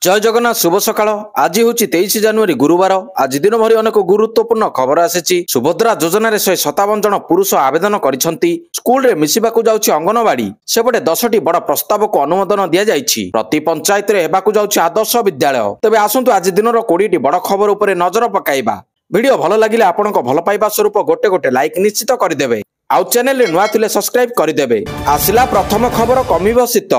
जय जगन्नाथ शुभ सकाळ। आज हूँ 23 जनवरी गुरुवार। आज दिन भरी अनेक गुरुत्वपूर्ण खबर आसी। सुभद्रा योजन 157 जन पुरुष आवेदन करिसेंती। स्कूल रे मिसिबाकू जाउछि अंगनवाड़ी। सेपटे 10टी बड़ प्रस्ताव को अनुमोदन दिया जाइछि। प्रति पंचायत रे हेबाकू जाउछि आदर्श विद्यालय। तबे आसंतु आज दिनर 20टी बड़ खबर उपरे नजर पकाइबा। वीडियो भल लागिले आपनक भल पाइबा स्वरूप गोटे गोटे लाइक निश्चित करदेबे। आउ चैनल रे नुआ थिले सब्सक्राइब करदेबे। आसिला प्रथम खबर कमिबो शीत।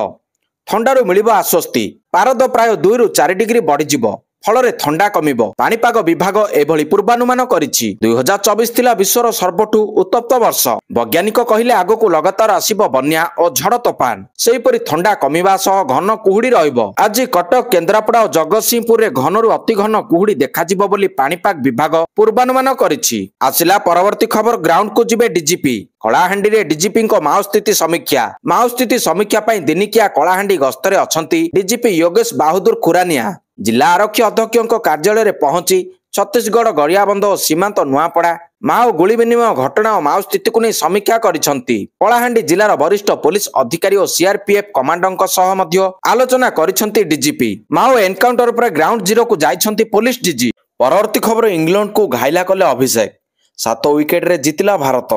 ठंडारू मिलिबो आश्वस्ति। पारद प्राय 2 ରୁ 4 डिग्री बढ़िजिबो। फल ठंडा कमिबो। पाणीपाग विभाग एभली पूर्वानुमान करिछि। 2024 थिला विश्वर सर्वठु उत्तप्त वर्ष। वैज्ञानिक कहिले आगको लगातार आसीबो बन्या और झड़ तोफान। सेहीपरि ठंडा कमिबा सह घन कुहुड़ी रहिबो। आज कटक, केन्द्रापड़ा और जगतसिंहपुर रे घनरू अति घन कुहुड़ी देखाजिबो बोली पाणीपाग विभाग पूर्वानुमान करिछि। आसिला परवर्ती खबर। ग्राउंड को जिबे डीजीपी। कलाहांडी रे डीजीपी को माओ स्थिति समीक्षा। माओ स्थिति समीक्षा पई दिनिकिया कलाहांडी गस्तरे अछंती डीजीपी योगेश बाहुदुर खुरानिया। जिला आरक्षी अध्यक्ष कार्यालय रे पहुंची छत्तीसगढ़ गरियाबंध और सीमांत नुआपड़ा माओ गुली विनिमय घटना और माओ स्थिति को नहीं समीक्षा करिसेंती। कलाहांडी जिलार वरिष्ठ पुलिस अधिकारी और सीआरपीएफ कमांडर सह मध्य आलोचना करिसेंती डीजीपी। माओ एनकाउंटर पर ग्राउंड जीरो को जाइछंती पुलिस डीजी। परवर्ती खबर। इंग्लैंड को घायला कले अभिषेक। 7 विकेट रे जितिला भारत।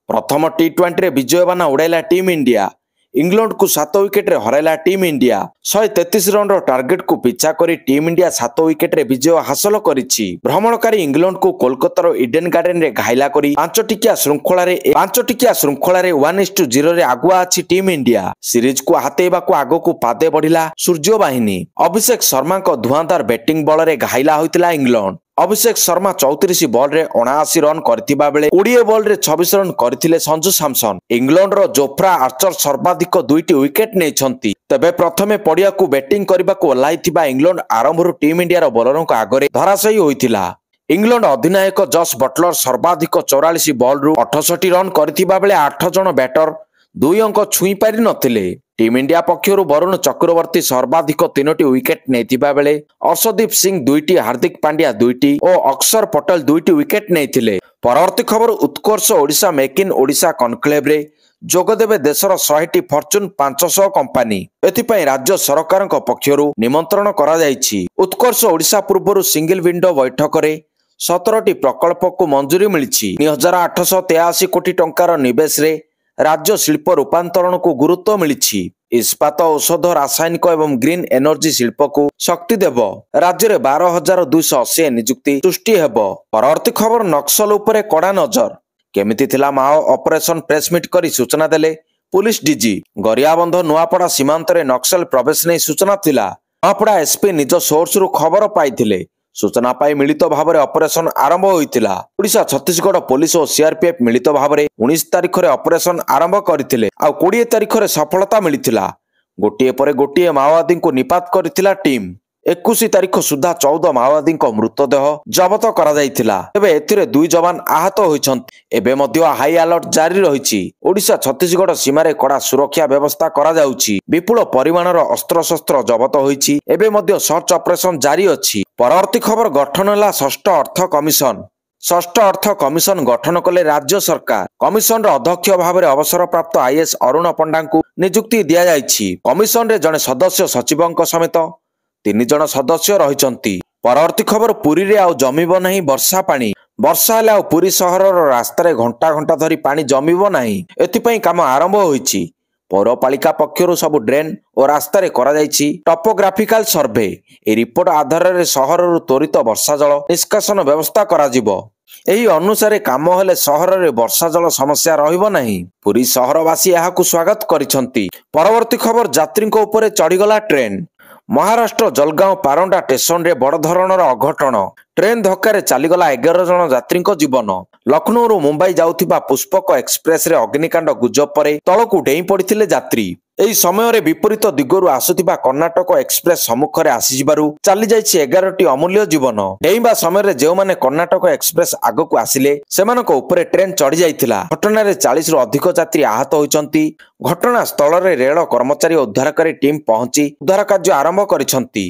प्रथम टी20 रे विजय बाना उड़ाइला टीम इंडिया। इंग्लैंड को 7 विकेट रे हराइला टीम इंडिया। 133 रन टार्गेट को पिछा करी टीम इंडिया 7 विकेट रे विजय हासिल करिछि। भ्रमणकारी इंग्लैंड को कोलकातार ईडन गार्डन रे घायला करी 5 टिकिया श्रृंखला रे 1-0 रे आगुआ अछि टीम इंडिया। सीरीज को हातेबा को आगो को पादे बढ़िला सूर्य बाहिनी। अभिषेक शर्मा को धुआंधार बैटिंग बल रे घायला होइतिला इंग्लैंड। अभिषेक शर्मा 34 बॉल रे 79 रन करथिबा बेले 20 बॉल रे 26 रन करथिले संजू सैमसन। इंग्लैंड रो जोफ्रा आर्चर सर्वाधिक 2टी विकेट नेइछंती। तबे प्रथमे पडिया को बैटिंग करबा को ओलाइथिबा इंग्लैंड आरंभରୁ टीम इंडिया रो बॉलरों को आगरे धराशायी होइथिला। इंग्लैंड अधिनायक जस बटलर सर्वाधिक 44 बॉल रु 68 रन करथिबा बेले 8 जन बैटर 2 अंक छुई पारि नथिले। टीम इंडिया पक्षरु वरुण चक्रवर्ती सर्वाधिक 3टी विकेट नेथिबा बेले अर्शदीप सिंह 2टी, हार्दिक पांड्या 2टी और अक्षर पटेल 2टी विकेट नेथिले। परवर्ती खबर। Utkarsh Odisha make in Odisha conclave रे जोगदेवे देशर 100टी फॉर्च्यून 500 कंपनी। एथिपई राज्य सरकार पक्षरु निमंत्रण करा जायछि। उत्कर्ष ओडिशा पूर्वरु सिंगल विंडो बैठक रे 17टी प्रकल्प को मंजूरी मिलिछि। 3883 कोटी टंकार निवेश रे राज्य शिल्प रूपांतरण को गुरुत्व मिलिछि। इस्पात, औषध, रासायनिक एवं ग्रीन एनर्जी शिल्प को शक्ति देव। राज्य रे 12,280 नियुक्ति सृष्टि हेबो। परवर्ती खबर। नक्सल उपरे कड़ा नजर। केमिति थिला माओ ऑपरेशन प्रेसमिट करी सूचना देले पुलिस डीजी। गरियाबंध नुआपड़ा सीमांत रे नक्सल प्रवेश नै सूचना थिला। नुआपड़ा एसपी निज सोर्स रु खबर पाइथिले। सूचना पाई मिलित भाव में ऑपरेशन आरंभ होइतिला। ओडिशा छत्तीसगढ़ पुलिस और सीआरपीएफ मिलित भाव में 19 तारिख रे ऑपरेशन आरंभ करथिले। आ 20 तारिख रे सफलता मिलिथिला। गोटिए परे गोटिए माओवादी को निपात करथिला टीम। 21 तारिख सुधा 14 माओवादी मृतदेह जबत करा जायतिला। तबे एथिरे 2 जवान आहत होइछन्ति। एबे मध्य हाई अलर्ट जारी रहिछि। ओडिशा छत्तीसगढ़ सीमा रे कड़ा सुरक्षा व्यवस्था करा जाउछि। विपुल परिमाणर अस्त्र शस्त्र जबत होइछि। एबे मध्य सर्च ऑपरेशन जारी अछि। परवर्ती खबर। गठन होला षष्ठ अर्थ कमिशन। षष्ठ अर्थ कमिशन गठन कले राज्य सरकार। कमिशन अध्यक्ष भाव में अवसर प्राप्त आईएएस अरुण पंडा को नियुक्ति दिया जायछि। कमिशन रे जने सदस्य सचिवଙ୍କ समेत 3 जन सदस्य रहिचंती। परवर्ती खबर। पुरी रे आउ जमिबो नाही वर्षा पानी। वर्षा हेला आउ पुरी सहर रास्ता रे घंटा घंटा धरी पानी जमिबो नाही। एथिपई काम आरंभ होइछि। पौरपालिका पक्षरु सब ड्रेन और रास्ता रे करा जायछि टोपोग्राफिकल सर्वे। ए रिपोर्ट आधार रे सहर रु त्वरित वर्षा जल निष्कासन व्यवस्था करा जिवो। एही अनुसार काम हेले सहर रे वर्षा जल समस्या रहिबो नाही। पुरी सहरवासी एहाकु स्वागत करिसंती। परवर्ती खबर। यात्री उपरे चढ़ीगला ट्रेन। महाराष्ट्र जलगांव पारंडा स्टेशन रे बड़ धरणर अघटन। ट्रेन धक्का चलीगला 11 जन यात्री जीवन। लखनऊ मुंबई जाउथिबा पुष्पक एक्सप्रेस रे अग्निकांड गुजब परे तळकु डेई पड़िथिले यात्री। एही समय रे विपरीत दिगरु आसुथिबा कर्णाटक एक्सप्रेस सम्मुख रे आसीजिबारु चली जाइछि 11टी अमूल्य जीवन। डेईबा समय रे जेउ माने कर्णाटक एक्सप्रेस आगकु आसिले सेमानक उपरे ट्रेन चढ़ी जाइथिला। घटना रे 40 रु अधिक यात्री आहत होइचंती। घटना स्थल रे रेल कर्मचारी और उद्धारकारी टीम पहुंची उद्धार कार्य आरंभ करिसंती।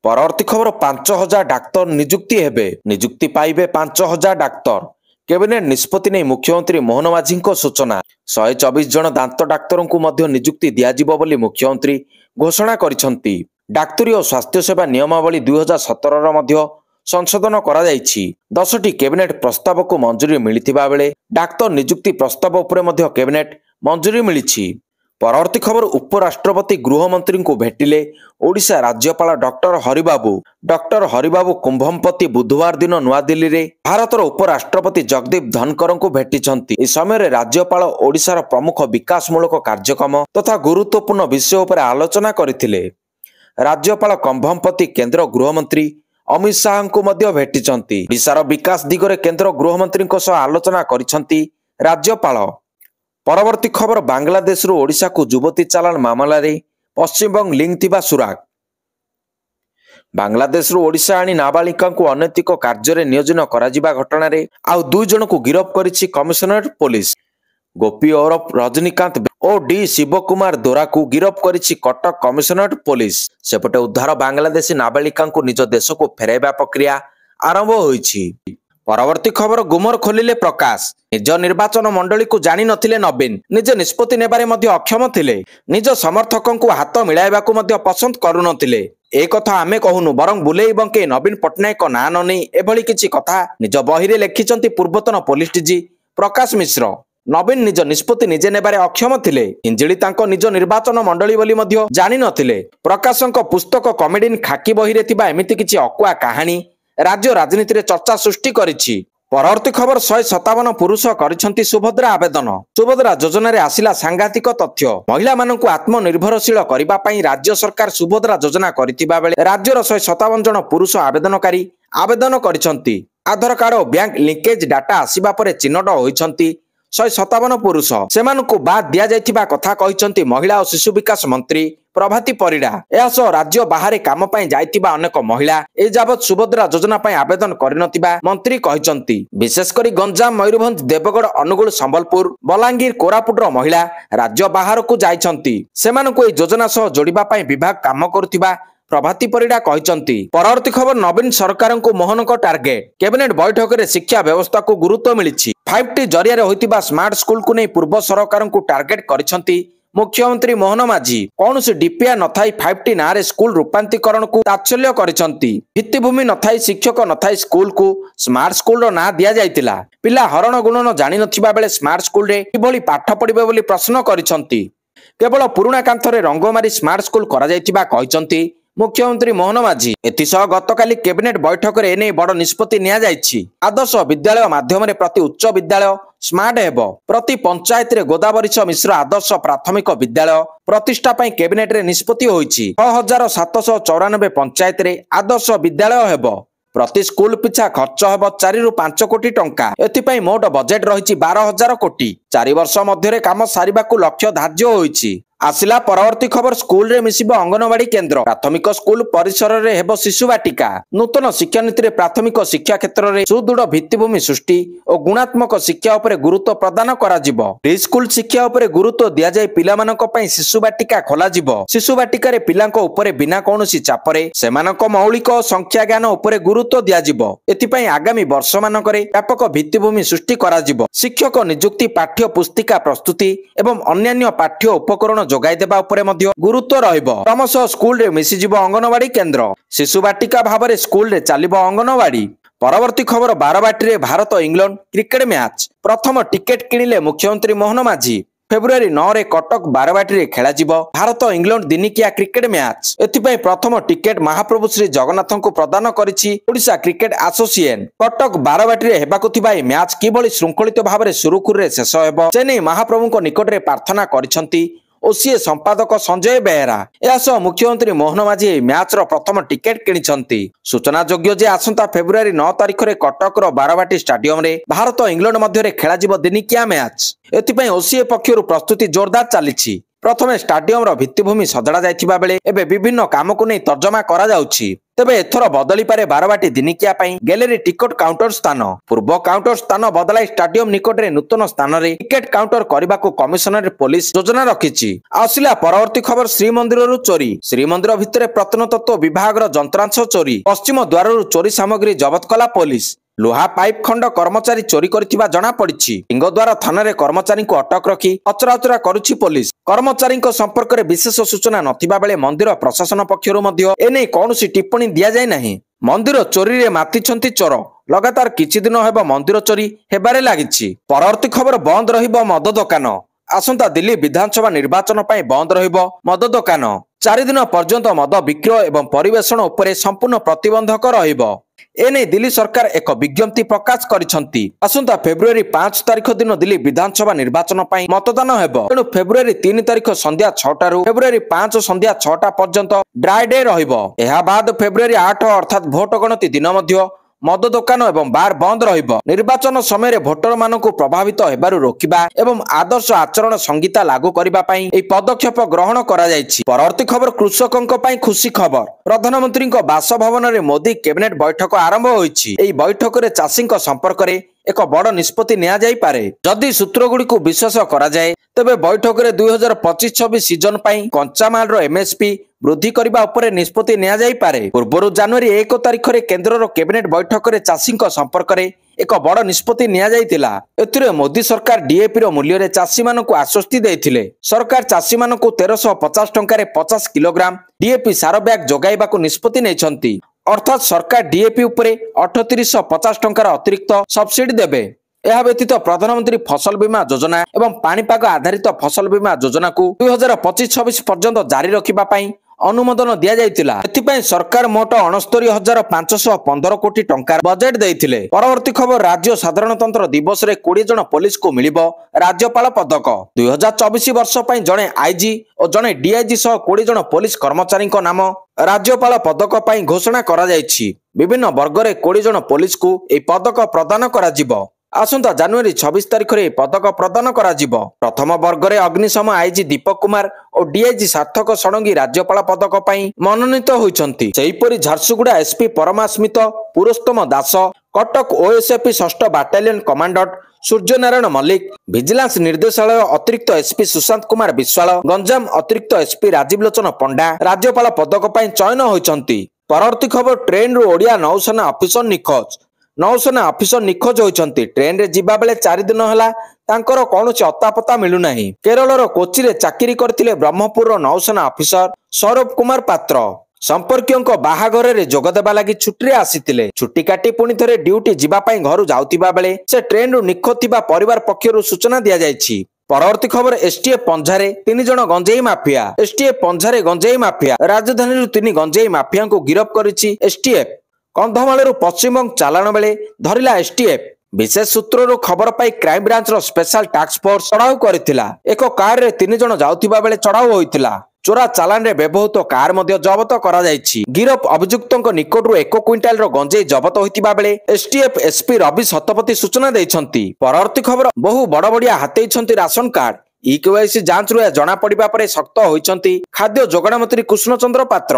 परवर्ती खबर। 5000 डाक्तर नियुक्ति हेबे। नियुक्ति पाइबे 5000 डाक्तर। कैबिनेट निष्पत्ति नहीं मुख्यमंत्री मोहन माझी सूचना। 124 जन दांत डाक्तरों को नियुक्ति दियाजिबो बोली मुख्यमंत्री घोषणा करिसंती। डाक्तरी और स्वास्थ्य सेवा नियमावली 2017 मध्य संशोधन कराଯାଇଛି। 10टी कैबिनेट प्रस्ताव को मंजूरी मिलिथिबा बेले डाक्तर नियुक्ति प्रस्ताव उपरे मध्य कैबिनेट मंजूरी मिलिछि। परवर्ती खबर उपराष्ट्रपति गृहमंत्री को भेटिले ओडिशा राज्यपाल डॉक्टर हरिबाबू कुंभमपति बुधवार दिन नुआदिल्ली रे भारतर उपराष्ट्रपति जगदीप धनकर को भेटिछंती। इस समय राज्यपाल ओडिशार प्रमुख विकासमूलक कार्यक्रम तथा गुरुत्वपूर्ण विषय उपर आलोचना करथिले। राज्यपाल कुंभमपति केंद्र गृहमंत्री अमित शाह को मध्य भेटिछंती। ओडिशार विकास दिगरे केंद्र गृहमंत्री को सह आलोचना करिछंती राज्यपाल। परवर्ती खबर बांग्लादेश रु ओडिशा को युवती चालान मामला रे पश्चिमबंग लिंक थिबा सुराग। बांग्लादेश रु ओडिशा आनी नाबालिका को अनैतिक कार्य नियोजन कराजिबा घटना रे आउ 2 जन को गिरफ्त करिछि कमिशनरेट पुलिस। गोपी ओरफ रजनीकांत और डी शिवकुमार दोरा को गिरफ्त करिछि कटक कमिशनरेट पुलिस। सेपटे उद्धार बांग्लादेशी नाबालिका को निज देश को फेराइबा प्रक्रिया आरंभ होइछि। परवर्ती खबर गुमर खोलिले प्रकाश। निज निर्वाचन मंडली को जानी नथिले नवीन निज निष्पत्ति नेबारे मध्य अक्षम थिले। निज समर्थकों को हाथ मिलाइबा को मध्य पसंद करू नथिले। ए कथा आमे कहूनु बरं बुलेई बंके नवीन पट्टनायक ना न नहीं एभली किछि कथा निज बही रे लेखिचंती पूर्वतन पुलिस डीजी प्रकाश मिश्र। नवीन निज निष्पत्ति निजे नेबारे अक्षम थिले। हिंजिली तांको निज निर्वाचन मंडली बोली मध्य जानी नथिले। प्रकाशଙ୍କ पुस्तक कॉमेडियन खाकी बही रे थिबा एमिति किछि अकुआ कहानी राज्य राजनीति रे चर्चा सृष्टि करिछि। परवर्ती खबर 157 पुरुष करिसंती सुभद्रा आवेदन। सुभद्रा योजना रे आसिला सांघातिक तथ्य। महिला माननकु आत्मनिर्भरशील करिबा पई राज्य सरकार सुभद्रा योजना करितिबा बेले राज्यर 157 जन पुरुष आवेदनकारी आवेदन करिसंती। आधार कार्ड और बैंक लिंकेज डाटा आसीबा परे चिन्हट होइसंती 157 पुरुष। सेमानकु बाद दिया जायथिबा कथा कहिसंती महिला और शिशु विकास मंत्री प्रभाती परिडा। एसो राज्य बाहर काम पाई जायतिबा अनेक महिला ए जाबत सुभद्रा योजना पाई आवेदन करिनतिबा मंत्री कहिसंती। विशेष करी गंजाम मयूरभंज देवगढ़ अनुगुल संबलपुर बलांगीर कोरापुट रो महिला राज्य बाहर को जाइछंती। सेमानकु ए योजना सह जोड़िबा पाई विभाग काम करुतिबा प्रभाती परिडा कहिसंती। परवर्ती खबर नवीन सरकार को मोहन को टार्गेट। कैबिनेट बैठक रे शिक्षा व्यवस्था को गुरुत्व मिलिछि। 5T जरिया होइतिबा स्मार्ट स्कूल को नहीं पूर्व सरकार को टार्गेट करिसंती मुख्यमंत्री मोहन माझी। कौन से डीपीआर न थाई 5T नारे स्कूल रूपांतरीकरण को तात्सल्य करिसंती। भित्तिभूमि न थाई शिक्षक न थाई स्कूल को स्मार्ट स्कूल रो ना दिया जायतिला। पिला हरण गुणन जानि नथिबा बेले स्मार्ट स्कूल रे किभली पाठ पढिबे बोली प्रश्न करिसंती। केवल पुराना कांथरे रंग मारी स्मार्ट स्कूल करा जायतिबा कहिसंती मुख्यमंत्री मोहन माझी। एथिसह गतकाली कैबिनेट बैठक रे एने बड़ निष्पत्ति निया जायछि। आदर्श विद्यालय माध्यम रे प्रति उच्च विद्यालय स्मार्ट हेबो। प्रति पंचायत रे गोदावरीश मिश्र आदर्श प्राथमिक विद्यालय प्रतिष्ठा पई कैबिनेट रे निष्पत्ति होइछि। 6794 पंचायत रे आदर्श विद्यालय हेबो। प्रति स्कूल पिछा खर्च हेबो 4 रु 5 कोटी टंका। एथिपई मोट बजेट रहिछि 12,000 कोटी। 4 वर्ष मध्यरे काम सारिबाकू लक्ष्य धार्य होइछि। आसिला परवर्ती खबर स्कूल रे मिसिबो अंगनवाड़ी केंद्र। प्राथमिक स्कूल परिसर रे हेबो शिशु बाटिका। नूतन शिक्षा नीति रे प्राथमिक शिक्षा क्षेत्र रे सुदृढ़ भित्तिभूमि सृष्टि और गुणात्मक शिक्षा उपरे गुरुत्व प्रदान करा जिवो। प्री स्कूल शिक्षा उपरे गुरुत्व दिया जाय पिलामानक पई शिशु बाटिका खोला जिवो। शिशु बाटिका रे पिलांको उपरे बिना कोनोसी चापरे सेमानक मौलिक संख्या ज्ञान उपरे गुरुत्व दिया जिवो। एथि पई आगामी वर्ष मानक रे व्यापक भित्तिभूमि सृष्टि करा जिवो। शिक्षक नियुक्ति पाठ्य पुस्तिका प्रस्तुति एवं अन्यान्य पाठ्य उपकरण जोगाई देबा उपरे मध्य गुरुत्व रहइबो। क्रमशः स्कूल रे मिसि जिवो अंगनवाड़ी केंद्र। शिशु बाटिका भाबरे स्कूल रे चालिबो अंगनवाड़ी। परवर्ती खबर 12 रे भारत इंग्लैंड क्रिकेट मैच। प्रथम टिकेट किनिले मुख्यमंत्री मोहन माझी। फेब्रुआरी 9 रे कटक 12 रे खेला जिवो भारत इंग्लैंड दिनिकिया क्रिकेट मैच। एथिपई प्रथम टिकेट महाप्रभु श्री जगन्नाथ को प्रदान करिछि ओडिशा क्रिकेट एसोसिएशन। कटक 12 रे हेबाकु थिबा ए मैच किभली श्रृंखलित भाबरे सुरुखुर रे शेष हेबो से नै महाप्रभु को निकट रे प्रार्थना करिसंती ओसीए संपादक संजय बेहरा। एसो मुख्यमंत्री मोहन माझी मैच रो प्रथम टिकेट किनिछंती। सूचना योग्य जे आसंता फेब्रुआरी 9 तारिख रे कटक रो 12 स्टेडियम रे भारत इंग्लैंड मध्य रे खेला जिवो दिनिकिया मैच। एथिपई ओसीए पक्षरु प्रस्तुति जोरदार चलीछि। प्रथमे स्टेडियम रो भित्तिभूमि सजड़ा जायथिबा बेले एबे विभिन्न काम को नै तर्जमा करा जाउछि। तेबे एथर बदली पारे 12 दिनिकिया पई गैलरी टिकट काउंटर स्थान। पूर्व काउंटर स्थान बदलाई स्टेडियम निकट रे नूतन स्थान रे टिकट काउंटर करबा को कमिशनर पुलिस योजना रखिछि। आसिला परवर्ती खबर श्रीमंदिर रु चोरी। श्रीमंदिर भितरे प्रत्नतत्व विभाग रो जंत्रांश चोरी। पश्चिम द्वार रु चोरी सामग्री जबत कला पुलिस। लुहा पाइप खंड कर्मचारी चोरी करथिबा जणा पड़िछि। सिंहद्वार थाना रे कर्मचारी को अटक रखी अचराउचरा करुछि पुलिस। कर्मचारी संपर्क में विशेष सूचना नथिबा बेले मंदिर प्रशासन पक्षरु मध्य एने कौनसी टिप्पणी दिया जाय नहीं। मंदिर चोरी रे मातिछंती चोर लगातार किछि दिन हेबा मंदिर चोरी हेबारे लागिछि। परवर्ती खबर बंद रहिबो मद दुकान। आसंता दिल्ली विधानसभा निर्वाचन पर बंद रहिबो मद दुकान। 4 दिन पर्यंत मद विक्रय एवं परिवेषण उपरे संपूर्ण प्रतिबंधक रहिबो। एने दिल्ली सरकार एक विज्ञप्ति प्रकाश करिसंती। आसंता फेब्रुआरी 5 तारिख दिन दिल्ली विधानसभा निर्वाचन पर मतदान हेबो। तेणु फेब्रुआरी 3 तारिख संध्या 6टा रु फेब्रुआरी 5 संध्या 6टा पर्यंत ड्राई डे रहिबो। एहा बाद फेब्रुआरी 8 अर्थात भोट गणति दिन मध्य मद दुकान एवं बार बंद रहिबो। निर्वाचन समय भोटर मानकु प्रभावित हेबारु रोकिबा एवं आदर्श आचरण संहिता लागू करिबा पई एई पदक्षेप ग्रहण करा जायछि। परवर्ती खबर कृषकक पई खुशी खबर। प्रधानमंत्री बासभवन रे मोदी कैबिनेट बैठक आरंभ होईछि। एई बैठक रे चाषीक संपर्क रे एक बड़ निष्पत्ति निया जाई पारे। जदि सूत्र गुडी को विश्वास करा जाय तेबे बैठक रे 2025-26 सीजन पई कंचा माल रो एमएसपी वृद्धि करबा उपरे निष्पत्ति निया जाई पारे। पूर्वरु जनवरी 1 तारिख रे केंद्र रो कैबिनेट बैठक रे चाषीक संपर्क रे एक बड़ निष्पत्ति निया जाइतिला। एथिरे मोदी सरकार डीएपी रो मूल्य रे चाषी मानकु आश्वस्ति देइथिले। सरकार चाषी मानकु 1350 टंका रे 50 किलोग्राम डीएपी सार बैग जोगाइबाकु निष्पत्ति नेछंती। अर्थात सरकार डीएपी उपरे 3850 टंकार अतिरिक्त सब्सिडी देबे। यह व्यतीत प्रधानमंत्री फसल बीमा योजना एवं पानीपाग आधारित फसल बीमा योजना को 2025-26 पर्यंत जारी रखिबा पई अनुमोदन दिया जाइतिला। एथिपई सरकार मोट 69,515 कोटी टंकार बजेट देइथिले। परवर्ती खबर राज्य साधारणतंत्र दिवस रे 20 जन पुलिस को मिलिबो राज्यपाल पदक। 2024 वर्ष पई जणे आईजी और जणे डीआईजी सह 20 जन पुलिस कर्मचारी नाम राज्यपाल पदक पई घोषणा करा जायछि। विभिन्न वर्ग रे 20 जन पुलिस को ए पदक प्रदान करा जिवो। आसंता जनवरी 26 तारिख रे पदक प्रदान करा जिवो। प्रथम वर्ग रे अग्निशम आईजी दीपक कुमार और डीआईजी सार्थक षडंगी राज्यपाल पदक पई मनोनीत होइछंती। सेहिपरि Jharsuguda SP Paramasmit Purushottam Das, Cuttack OSAP 6th battalion commandant Suryanarayan Mallik, vigilance निर्देशालय अतिरिक्त एसपी सुशांत कुमार विश्वाल, गंजाम अतिरिक्त एसपी राजीव लोचन पंडा राज्यपाल पदक पई चयन होइछंती। परवर्ती खबर ट्रेन रो ओडिया नौसेना अफिसर निखोज। नौसेना अफिसर निखोज होइछंती। ट्रेन रे जिबा बेले 4 दिन हला तांकर कोनोसी अतापता मिलु नाही। केरल रो कोची रे चाकरी करथिले ब्रह्मपुर रो नौसेना अफिसर सौरभ कुमार पात्र। संपर्कियों बाहाघर रे जोग देबा लागि छुट्टी रे आसीथिले। छुट्टी काटी पुणी थरे ड्यूटी जिबा पई घरु जाउतिबा बेले से ट्रेन रो निखोज थिबा परिवार पक्षरु सूचना दिया जायछि। परवर्ती खबर एसटीएफ पंझारे 3 जन गंजेई माफिया। एसटीएफ पंझारे गंजेई माफिया। राजधानी रो 3 गंजेई माफिया को गिरफ्त करिछि एसटीएफ। कंधमाल पश्चिमबंग चालाण बेले धरिला एसटीएफ। विशेष सूत्र खबर पाई क्राइम ब्रांच रो स्पेशल टास्क फोर्स चढ़ाऊ करथिला। एक कार रे 3 जन जाउथिबा बेले चढ़ाऊ होइतिला। चोरा चालान रे व्यवहृत कार मध्य जबत करा जायछि। गिरफ अभियुक्तक निकटरू 1 क्विंटाल रो गंजेई जबत होइतिबा बेले एसटीएफ एसपी रवि शतपथी सूचना दैछंती। परवर्ती खबर बहु बड़ बड़िया हातेइछंती राशन कार्ड। ईकेवाईसी जांच रो जणा पड़िबा परे सख्त होइछंती खाद्य जोगाण मंत्री कृष्णचंद्र पात्र।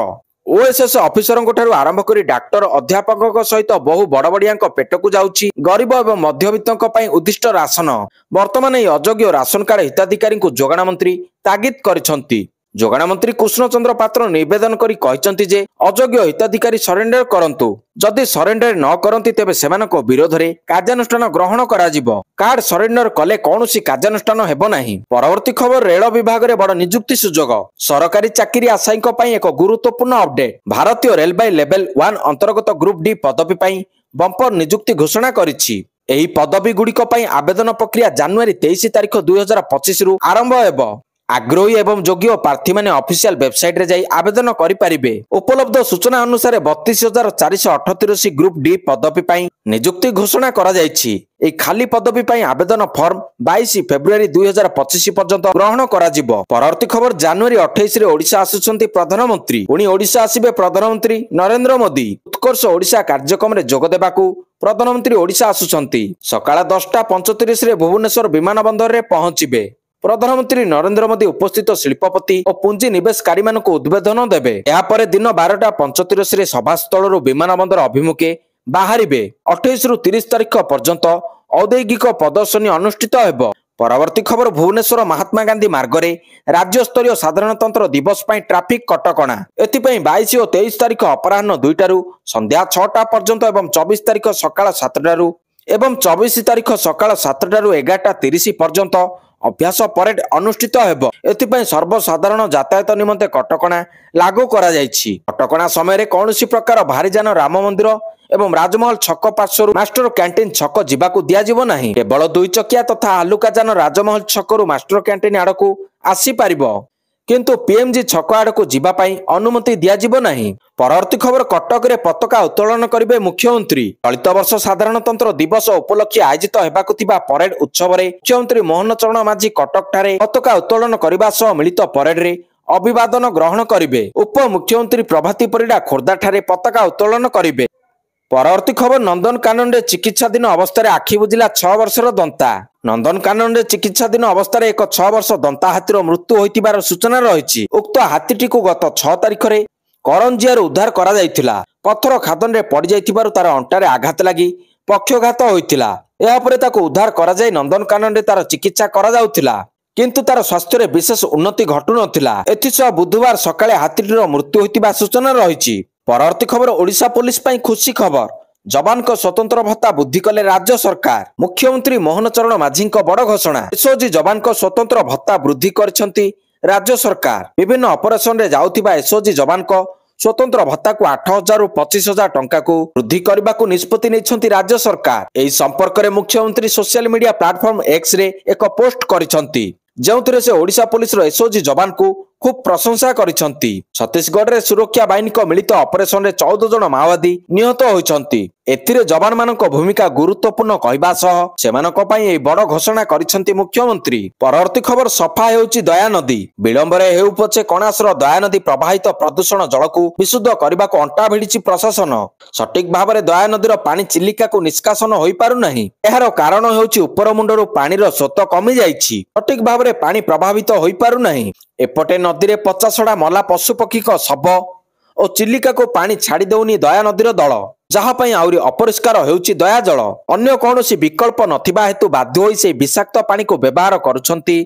ओएसएस ऑफिसरों आरंभ करी डॉक्टर अध्यापकों सहित बहु बड़ बड़िया पेट को जाउछि गरीब एवं मध्यवित्तों पई उद्दिष्ट राशन। वर्तमान यह अयोग्य राशन कार्ड हिताधिकारी को जोगाण मंत्री तागिद करिसंती। जोगाण मंत्री कृष्णचंद्र पात्र निवेदन करी कहिसंती जे अयोग्य हिताधिकारी सरेंडर करंतु। जदि सरेंडर न करंती तेबे सेमानको विरोध रे कार्यानुष्ठान ग्रहण करा जिवो। कार्ड सरेंडर कले कौनसी कार्यानुष्ठान हेबो नाही। परवर्ती खबर रेल विभाग रे बड़ नियुक्ति सुजोग। सरकारी चाकरी आशायीक पई एक गुरुत्वपूर्ण अपडेट। भारतीय रेलवे लेवल 1 अंतर्गत ग्रुप डी पदवी पई बंपर नियुक्ति घोषणा करिछि। एही पदवी गुड़िक पई आवेदन प्रक्रिया जनवरी 23 तारिख 2025 रु आरंभ हेबो। आग्रही एवं योग्य प्रार्थी माने ऑफिशियल वेबसाइट रे जाई आवेदन करि परिबे। उपलब्ध सूचना अनुसार 32,438 ग्रुप डी पदवी पई नियुक्ति घोषणा करा जायछि। ए खाली पदवी पई आवेदन फॉर्म 22 फेब्रुआरी 2025 पर्यंत ग्रहण करा जिवो। परवर्ती खबर जनवरी 28 रे ओडिशा आसुछंती प्रधानमंत्री। पुणी ओडिशा आसीबे प्रधानमंत्री नरेंद्र मोदी। उत्कर्ष ओडिशा कार्यक्रम रे जोग देबाकू प्रधानमंत्री ओडिशा आसुछंती। सकाळ 10:35 रे भुवनेश्वर विमानबंदर रे पहुंचिबे। प्रधानमंत्री नरेंद्र मोदी उपस्थित शिल्पपति और पुंजी निवेशकारी मानक उद्बोधन देबे। या परे दिन 12:35 रे सभास्थल विमानबंदर अभिमुखे बाहरिबे। 28 रु 30 तारिख पर्यंत औद्योगिक प्रदर्शनी अनुष्ठित हेबो। परवर्ती खबर भुवनेश्वर महात्मा गांधी मार्ग रे राज्य स्तरीय साधारणतंत्र दिवस पई ट्रैफिक कटकणा। एथिपई 22 और 23 तारिख अपराह्न 2टा रु संध्या 6टा पर्यंत एवं 24 तारिख सकाळ 7टा रु एवं 24 तारिख सकाळ 7टा रु 11:30 पर्यंत अभ्यास परेड अनुष्ठित हेब। एथिपाई सर्वसाधारण यातायात निमंते कटकणा लागू करा जायछि। कटकणा समय कौनसी प्रकार भारीजान राम मंदिर एवं राजमहल छक पार्श्वर मास्टर कैंटीन छक जीवाकू दियाजिबो नाही। केवल दुई चकिया तथा आलुकाजान राजमहल छकरू मास्टर कैंटीन आड़कू आसी पारिबो, किंतु पीएमजी छक आड़कू जीवा पाई अनुमति दियाजिबो नाही। परवर्ती खबर कटक रे पताका उत्तोलन करिवे मुख्यमंत्री। चलित वर्ष साधारणतंत्र दिवस उपलक्षे आयोजित हेबाकू थिबा परेड उत्सव रे मुख्यमंत्री मोहन चरण माझी कटक ठारे पताका उत्तोलन करिबा सह मिलित परेड रे अभिवादन ग्रहण करिवे। उप मुख्यमंत्री प्रभाती परिडा खोर्धा ठारे पताका उत्तोलन करिवे। परवर्ती खबर नंदनकानन रे चिकित्साधीन अवस्था आखि बुझिला 6 वर्षर दंता। नंदनकानन रे चिकित्साधीन अवस्था एक 6 वर्ष दंता हाथीर मृत्यु होइतिबार सूचना रहिछि। उक्त हाथीटी को गत 6 तारिख रे करंजियार उद्धार करा जायतिला। पत्थर खादन रे पड़ी जायतिबार तार अंटारे आघात लागि पक्षघात होइतिला। एहा परे ताको उद्धार करा जाय नंदनकानन रे तार चिकित्सा करा जाउतिला, किंतु तार स्वास्थ्य रे विशेष उन्नति घटु नथिला। एथिसह बुधवार सकाळे हाथीटीर मृत्यु होइतिबा सूचना रहिछि। परवर्ती खबर ओडिशा पुलिस पाई खुशी खबर। जवान को स्वतंत्र भत्ता वृद्धि कले राज्य सरकार। मुख्यमंत्री मोहन चरण माझी बड़ घोषणा। एसओजी जवान को स्वतंत्र भत्ता वृद्धि करछंती राज्य सरकार। विभिन्न ऑपरेशन रे जाउथिबा एसओजी जवान को स्वतंत्र भत्ता को 8,000 रु 25,000 टंका को वृद्धि करने को निष्पत्ति नेइछंती राज्य सरकार। एही संपर्क रे मुख्यमंत्री social media platform X ray एक पोस्ट करिसंती, जेउथिरे से ओडिशा पुलिस रो एसओजी जवान को खूब प्रशंसा करिसंती। छत्तीसगढ़ रे सुरक्षा बाहिनी को मिलित ऑपरेशन रे 14 जन माओवादी निहत होइछंती। एथिरे जवान मानक भूमिका गुरुत्वपूर्ण कहबा सह सेमानक पई एही बड़ घोषणा करिसंती मुख्यमंत्री। परवर्ती खबर सफा हेउची दया नदी। विलंबरे हेउ पछे कणासर दया नदी प्रवाहित प्रदूषण जलकू विशुद्ध करबाको अंटा भिडिची प्रशासन। सटीक भाबरे दया नदीर पानी चिलिका को निष्कासन होई पारु नाही। एहार कारण हेउची उपर मुंडरो पानीर स्रोत कमी जाईछि। सटीक भाबरे पानी प्रभावित होई पारु नाही। एपटे नदी रे 50 मला पशु पक्षी को शव और चिलिका को पानी छाड़ी दौनी दया नदीर दल, जहा पई आउरी अपरिष्कार हेउची दया जल। अन्य कौनसी विकल्प नथिबा हेतु बाध्य होई से विषाक्त पानी को व्यवहार करुछंती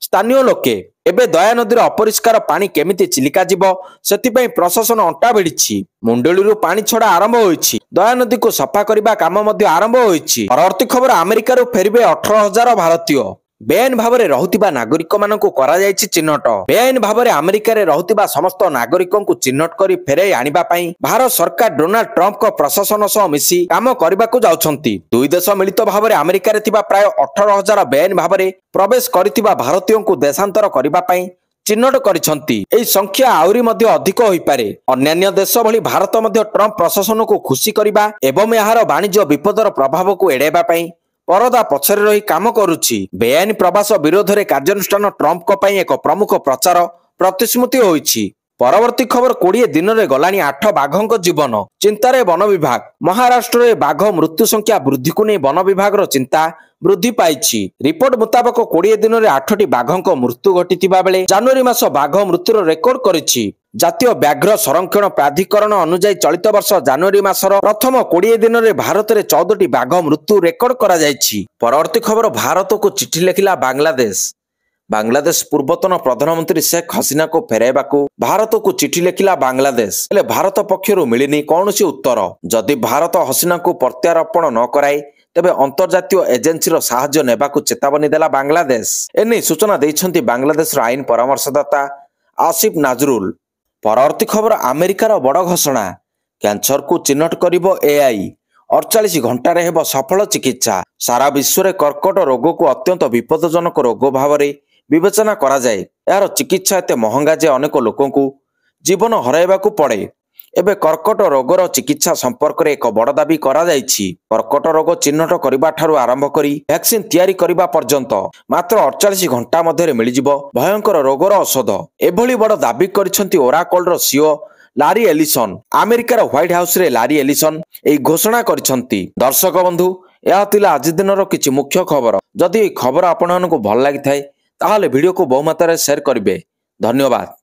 स्थानीय लोके। एबे दया नदीर अपरिष्कार पानी केमिति चिलिका जीव सेतिपई प्रशासन अंटा भिडिछि। मुंडलीरु पानी छड़ा आरंभ होईछि। दया नदी को सफा करिबा काम मध्ये आरंभ होईछि। परवर्ती खबर अमेरिका रु फेरिबे 18,000 भारतीय। बेआईन भावरे रहुतिबा नागरिक मानकु करा जायछि चिन्हट। बेआईन भावरे अमेरिका रे रहुतिबा समस्त नागरिकों को चिन्हट करी फेरे आनिबा पई भारत सरकार डोनाल्ड ट्रम्प को प्रशासन सह मिसी काम करबाकू जाउछंती। दुई देश मिलित भावरे अमेरिका रे थिबा प्राय 18,000 बेआईन भावरे प्रवेश करितिबा भारतीयों को देशांतर करबा पई चिन्हट करिसंती। एही संख्या आउरी मध्ये अधिक होई पारे। अन्य देश भली भारत मध्ये ट्रम्प प्रशासन को खुशी करबा एवं एहार वाणिज्य विपदर प्रभाव को एड़ेबा पई परदा पछरे रही काम करुछि। बेआईन प्रवास विरोध रे कार्यानुष्ठान ट्रम्प को पई एक प्रमुख प्रचार प्रतिश्रुति होईछि। परवर्ती खबर 20 दिन रे गलानी 8 बाघों जीवन चिंतारे वन विभाग। महाराष्ट्र रे बाघ मृत्यु संख्या वृद्धि को नहीं वन विभाग रो चिंता वृद्धि पाइछि। रिपोर्ट मुताबक 20 दिन रे 8टी बाघों मृत्यु घटिथिबा बेले जनवरी मास बाघ मृत्युर रेकर्ड करिछि। जातीय व्याघ्र संरक्षण प्राधिकरण अनुसार चलित वर्ष जनवरी मासर प्रथम 20 दिन रे भारत रे 14टी बाघ मृत्यु रेकर्ड करा जायछि। परवर्ती खबर भारत को चिठी लिखिला बांग्लादेश। बांग्लादेश पूर्वतन प्रधानमंत्री शेख हसीना को फेराइबाकू भारत को चिठी लिखिला बांग्लादेश। हेले भारत पक्षरु मिलिनी कौनसी उत्तर। जदि भारत हसीना को प्रत्यारोपण न कराए तेबे अंतर्जातीय एजेंसी साहाय्य नेबाकू चेतावनी देला बांग्लादेश। एने सूचना दैछंती बांग्लादेश आईन परामर्शदाता आसिफ नाजरुल। परवर्ती खबर अमेरिकार बड़ घोषणा। कैंसर को चिन्हट करिबो एआई। 48 घंटा रे हेबो सफल चिकित्सा। सारा विश्व रे कर्कट रोग को अत्यंत विपदजनक रोग भावरे विवेचना करा जाए। यार चिकित्सा एते महंगा जे अनेक लोकों को जीवन हराइबाकू पड़े। एबे कर्कट रोगर चिकित्सा संपर्क रे एक बड़ दाबी करा जायछि। कर्कट रोग चिन्हट करिबा ठारू आरंभ करी वैक्सीन तैयारी करिबा पर्यंत मात्र 48 घंटा मध्ये मिलिजिबो भयंकर रोगर औषध। एभली बड़ दाबी करिसंती ओराकल रो सीईओ लारी एलिसन। अमेरिकार व्हाइट हाउस रे लारी एलिसन एई घोषणा करिसंती। दर्शक बंधु, यह थिला आज दिनर किछि मुख्य खबर। जदि एई खबर आपनମାନଙ୍କୁ भल लागि थाए ताहाले वीडियो को बहु मात्रा रे शेयर करिवे। धन्यवाद।